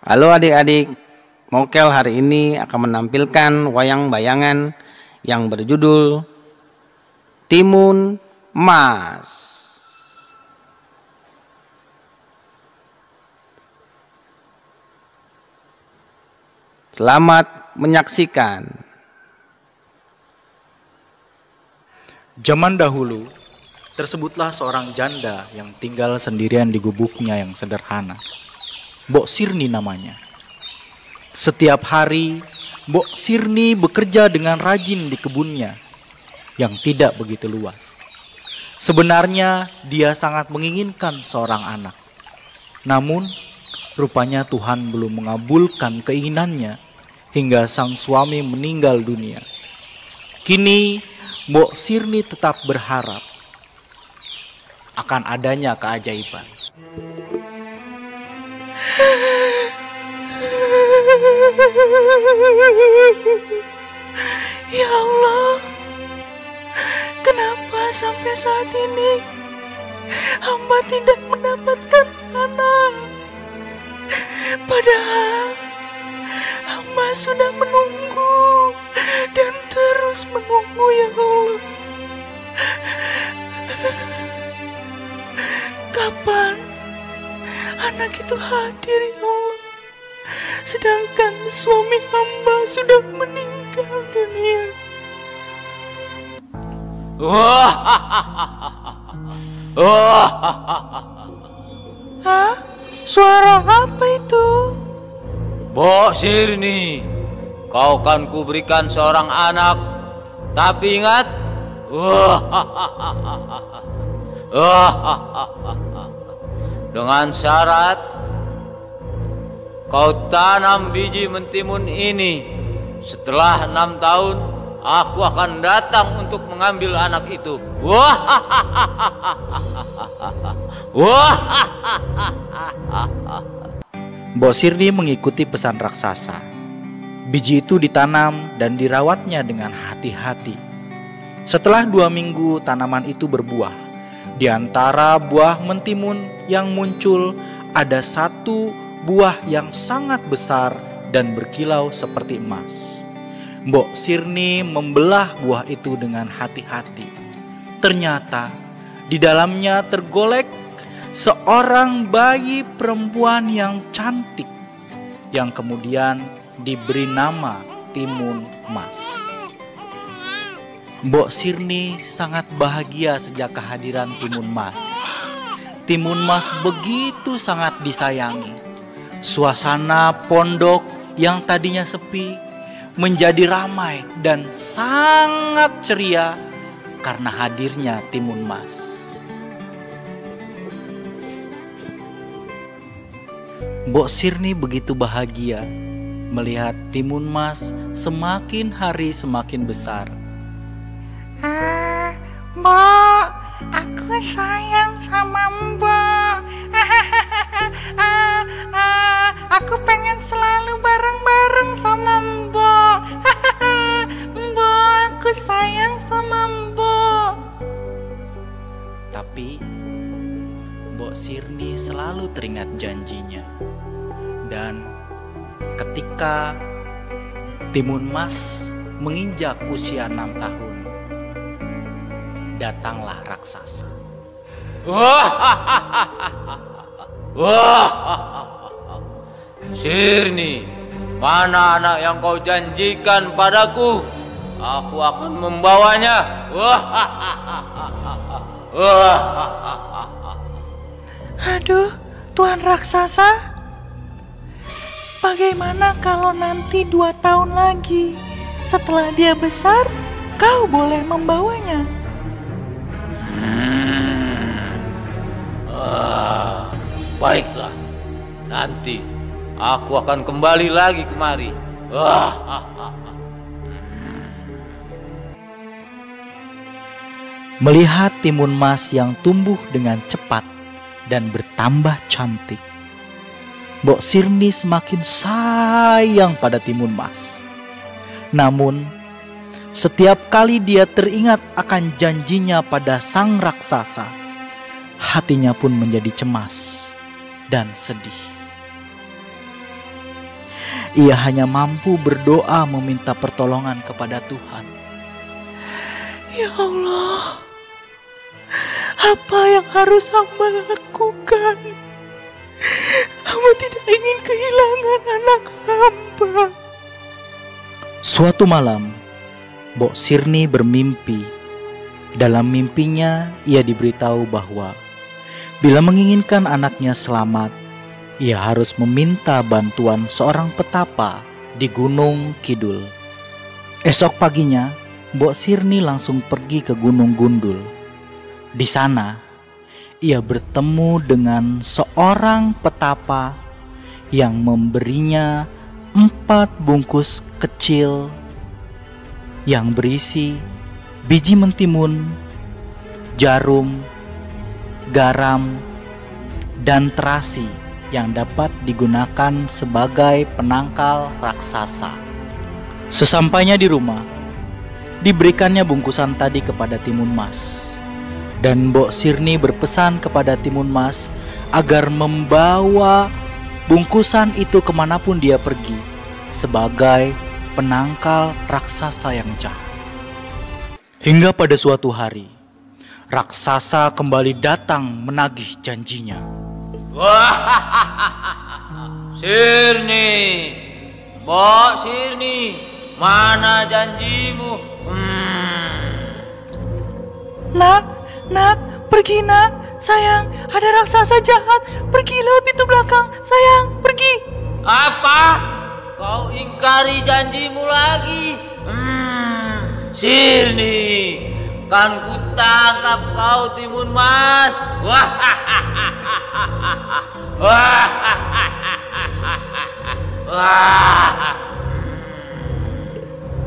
Halo adik-adik, Mokel hari ini akan menampilkan wayang bayangan yang berjudul Timun Mas. Selamat menyaksikan. Zaman dahulu, tersebutlah seorang janda yang tinggal sendirian di gubuknya yang sederhana. Mbok Sirni namanya. Setiap hari, Mbok Sirni bekerja dengan rajin di kebunnya yang tidak begitu luas. Sebenarnya dia sangat menginginkan seorang anak. Namun, rupanya Tuhan belum mengabulkan keinginannya hingga sang suami meninggal dunia. Kini, Mbok Sirni tetap berharap akan adanya keajaiban. Ya Allah, kenapa sampai saat ini hamba tidak mendapatkan anak? Padahal hamba sudah menunggu dan terus menunggu, ya Allah. Kapan anak itu hadir, ya Allah? Sedangkan suami hamba sudah meninggal dunia. Hah? Suara apa itu? Mbok Sirni, kau kan kuberikan seorang anak, tapi ingat, dengan syarat kau tanam biji mentimun ini. Setelah 6 tahun, aku akan datang untuk mengambil anak itu. Mbok Sirni mengikuti pesan raksasa. Biji itu ditanam dan dirawatnya dengan hati-hati. Setelah 2 minggu, tanaman itu berbuah. Di antara buah mentimun yang muncul, ada 1 buah yang sangat besar dan berkilau seperti emas. Mbok Sirni membelah buah itu dengan hati-hati. Ternyata di dalamnya tergolek seorang bayi perempuan yang cantik, yang kemudian diberi nama Timun Mas. Mbok Sirni sangat bahagia sejak kehadiran Timun Mas. Timun Mas begitu sangat disayangi. Suasana pondok yang tadinya sepi menjadi ramai dan sangat ceria karena hadirnya Timun Mas. Mbok Sirni begitu bahagia melihat Timun Mas semakin hari semakin besar. Mbok, aku sayang sama Mbok. Aku pengen selalu bareng-bareng sama Mbok. Mbok, aku sayang sama Mbok. Tapi Mbok Sirni selalu teringat janjinya. Dan ketika Timun Mas menginjak usia 6 tahun, datanglah raksasa. Sirni, mana anak yang kau janjikan padaku? Aku akan membawanya. Aduh, Tuan raksasa, bagaimana kalau nanti 2 tahun lagi setelah dia besar, kau boleh membawanya? Baiklah, nanti aku akan kembali lagi kemari. Melihat Timun Mas yang tumbuh dengan cepat dan bertambah cantik, Mbok Sirni semakin sayang pada Timun Mas. Namun, setiap kali dia teringat akan janjinya pada sang raksasa, hatinya pun menjadi cemas dan sedih. Ia hanya mampu berdoa meminta pertolongan kepada Tuhan. Ya Allah, apa yang harus hamba lakukan? Hamba tidak ingin kehilangan anak hamba. Suatu malam, Mbok Sirni bermimpi. Dalam mimpinya, ia diberitahu bahwa bila menginginkan anaknya selamat, ia harus meminta bantuan seorang petapa di Gunung Kidul. Esok paginya, Mbok Sirni langsung pergi ke Gunung Gundul. Di sana, ia bertemu dengan seorang petapa yang memberinya 4 bungkus kecil yang berisi biji mentimun, jarum, garam, dan terasi yang dapat digunakan sebagai penangkal raksasa. Sesampainya di rumah, diberikannya bungkusan tadi kepada Timun Mas. Dan Mbok Sirni berpesan kepada Timun Mas agar membawa bungkusan itu kemanapun dia pergi sebagai penangkal raksasa yang jahat. Hingga pada suatu hari, raksasa kembali datang menagih janjinya. Sirni, Mbok Sirni, mana janjimu? Nak, pergi nak. Sayang, ada raksasa jahat. Pergi lewat pintu belakang. Sayang, pergi. Apa? Kau ingkari janjimu lagi? Sirni, kan ku tangkap kau Timun Mas.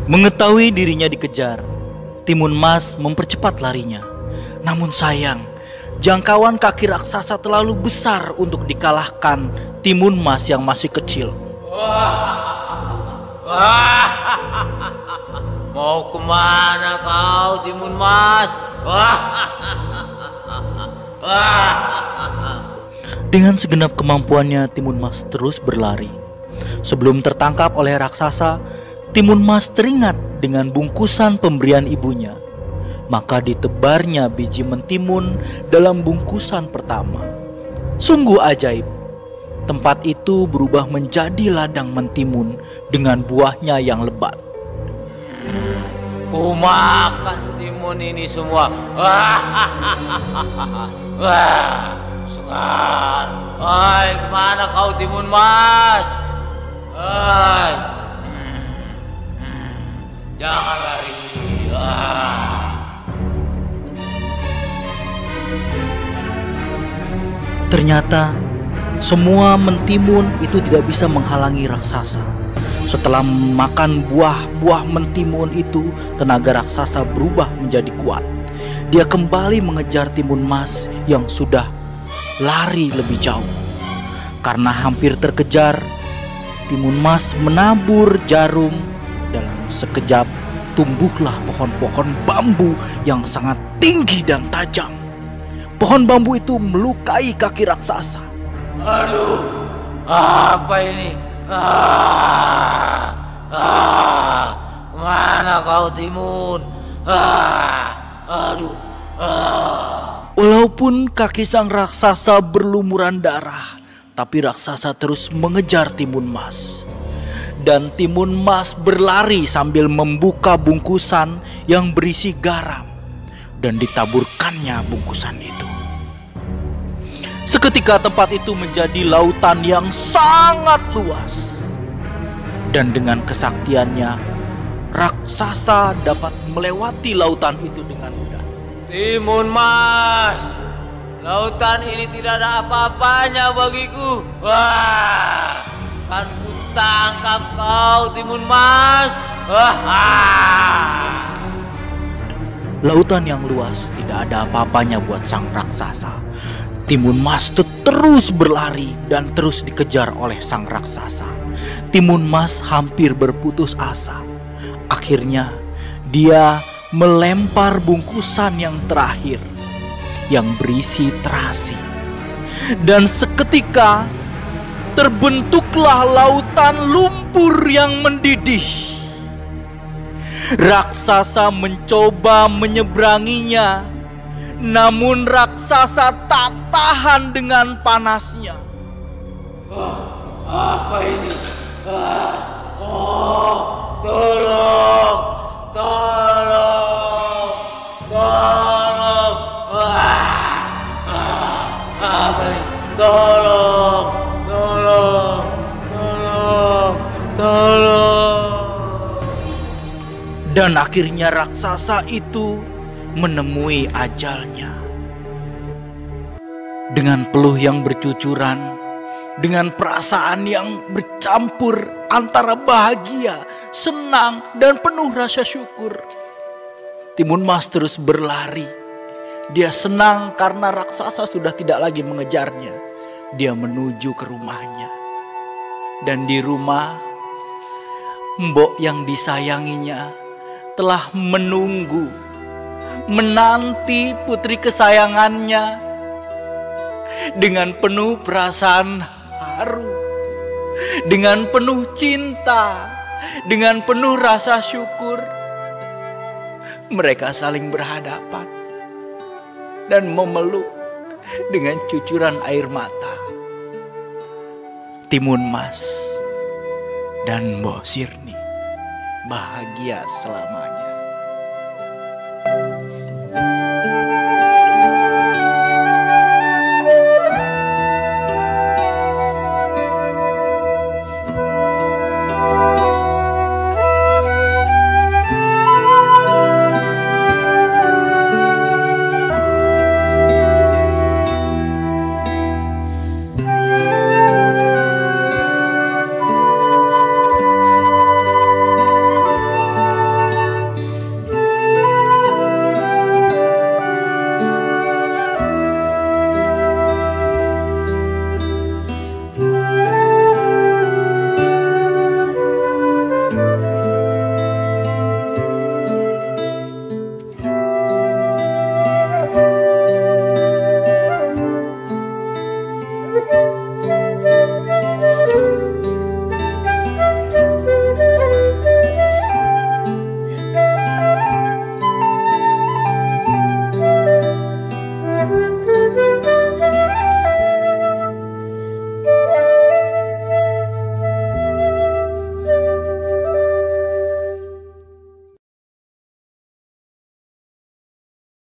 Mengetahui dirinya dikejar, Timun Mas mempercepat larinya. Namun sayang, jangkauan kaki raksasa terlalu besar untuk dikalahkan Timun Mas yang masih kecil. Mau kemana kau Timun Mas? Dengan segenap kemampuannya, Timun Mas terus berlari. Sebelum tertangkap oleh raksasa, Timun Mas teringat dengan bungkusan pemberian ibunya. Maka ditebarnya biji mentimun dalam bungkusan pertama. Sungguh ajaib. Tempat itu berubah menjadi ladang mentimun dengan buahnya yang lebat. Ku makan timun ini semua. Segar. Hai, kemana kau Timun Mas? Hai. Jangan lari. Ternyata semua mentimun itu tidak bisa menghalangi raksasa. Setelah makan buah-buah mentimun itu, tenaga raksasa berubah menjadi kuat. Dia kembali mengejar Timun Mas yang sudah lari lebih jauh. Karena hampir terkejar, Timun Mas menabur jarum. Dalam sekejap tumbuhlah pohon-pohon bambu yang sangat tinggi dan tajam. Pohon bambu itu melukai kaki raksasa. Aduh, apa ini? Mana kau Timun? Aduh. Walaupun kaki sang raksasa berlumuran darah, tapi raksasa terus mengejar Timun Mas. Dan Timun Mas berlari sambil membuka bungkusan yang berisi garam dan ditaburkannya bungkusan itu. Seketika tempat itu menjadi lautan yang sangat luas. Dan dengan kesaktiannya, raksasa dapat melewati lautan itu dengan mudah. Timun Mas, lautan ini tidak ada apa-apanya bagiku. Wah, kan ku tangkap kau Timun Mas. Lautan yang luas tidak ada apa-apanya buat sang raksasa. Timun Mas terus berlari dan terus dikejar oleh sang raksasa. Timun Mas hampir berputus asa. Akhirnya dia melempar bungkusan yang terakhir yang berisi terasi. Dan seketika terbentuklah lautan lumpur yang mendidih. Raksasa mencoba menyeberanginya, namun raksasa tak tahan dengan panasnya. Apa ini? Tolong! Tolong! Tolong! Apa ini? Tolong! Tolong! Tolong! Tolong! Dan akhirnya raksasa itu menemui ajalnya. Dengan peluh yang bercucuran, dengan perasaan yang bercampur antara bahagia, senang, dan penuh rasa syukur, Timun Mas terus berlari. Dia senang karena raksasa sudah tidak lagi mengejarnya. Dia menuju ke rumahnya. Dan di rumah, mbok yang disayanginya telah menunggu, menanti putri kesayangannya dengan penuh perasaan haru, dengan penuh cinta, dengan penuh rasa syukur. Mereka saling berhadapan dan memeluk dengan cucuran air mata. Timun Mas dan Mbok Sirni bahagia selamanya.